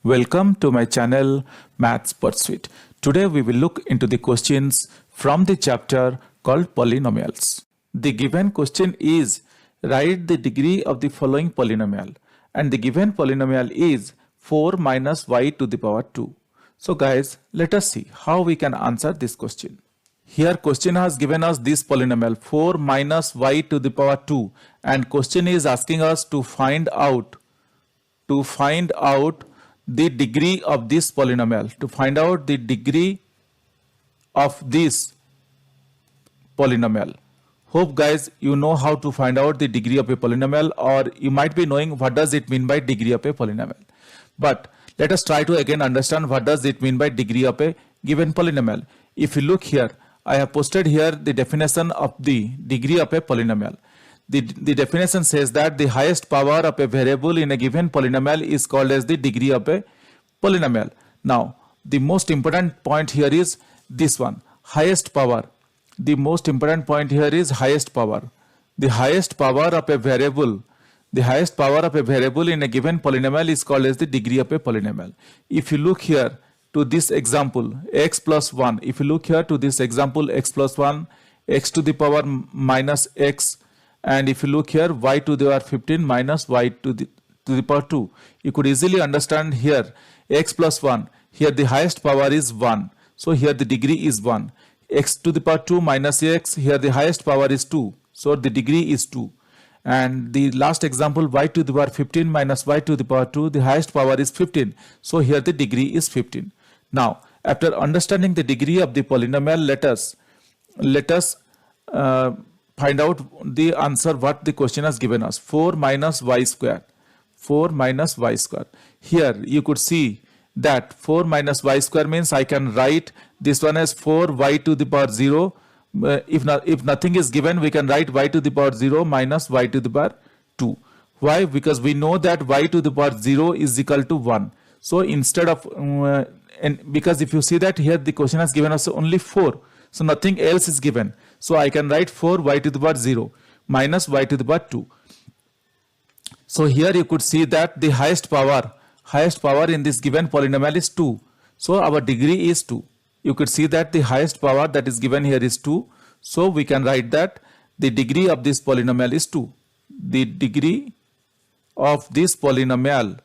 Welcome to my channel Maths Pursuit. Today we will look into the questions from the chapter called polynomials. The given question is write the degree of the following polynomial, and the given polynomial is 4 minus y to the power 2. So guys, let us see how we can answer this question. Here question has given us this polynomial 4 minus y to the power 2, and question is asking us to find out the degree of this polynomial, Hope guys you know how to find out the degree of a polynomial, or you might be knowing what does it mean by degree of a polynomial. But let us try to again understand what does it mean by degree of a given polynomial. If you look here, I have posted here the definition of the degree of a polynomial. The definition says that the highest power of a variable in a given polynomial is called as the degree of a polynomial. Now, the most important point here is this one, highest power. The most important point here is highest power. The highest power of a variable in a given polynomial is called as the degree of a polynomial. If you look here to this example, x plus 1, x plus 1, x to the power minus x, and if you look here y to the power 15 minus y to the power 2, you could easily understand here x plus 1, here the highest power is 1, so here the degree is 1. X to the power 2 minus x, here the highest power is 2, so the degree is 2. And the last example, y to the power 15 minus y to the power 2, the highest power is 15, so here the degree is 15. Now after understanding the degree of the polynomial, let us find out the answer what the question has given us. 4 minus y square. Here you could see that 4 minus y square means I can write this one as 4y to the power 0. If nothing is given, we can write y to the power 0 minus y to the power 2. Why? Because we know that y to the power 0 is equal to 1. So instead of and because if you see that here the question has given us only 4, so nothing else is given, so I can write 4y to the power 0 minus y to the power 2. So here you could see that the highest power in this given polynomial is 2, so our degree is 2. You could see that the highest power that is given here is 2, so we can write that the degree of this polynomial is 2. The degree of this polynomial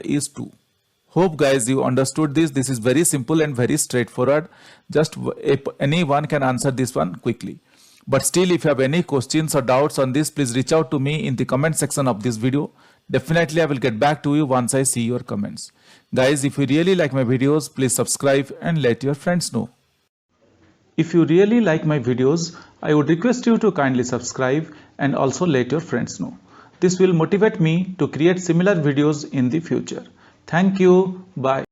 is 2. Hope guys you understood this. This is very simple and very straightforward. Just anyone can answer this one quickly. But still, if you have any questions or doubts on this, please reach out to me in the comment section of this video. Definitely I will get back to you once I see your comments. Guys, if you really like my videos, please subscribe and let your friends know. If you really like my videos, I would request you to kindly subscribe and also let your friends know. This will motivate me to create similar videos in the future. Thank you. Bye.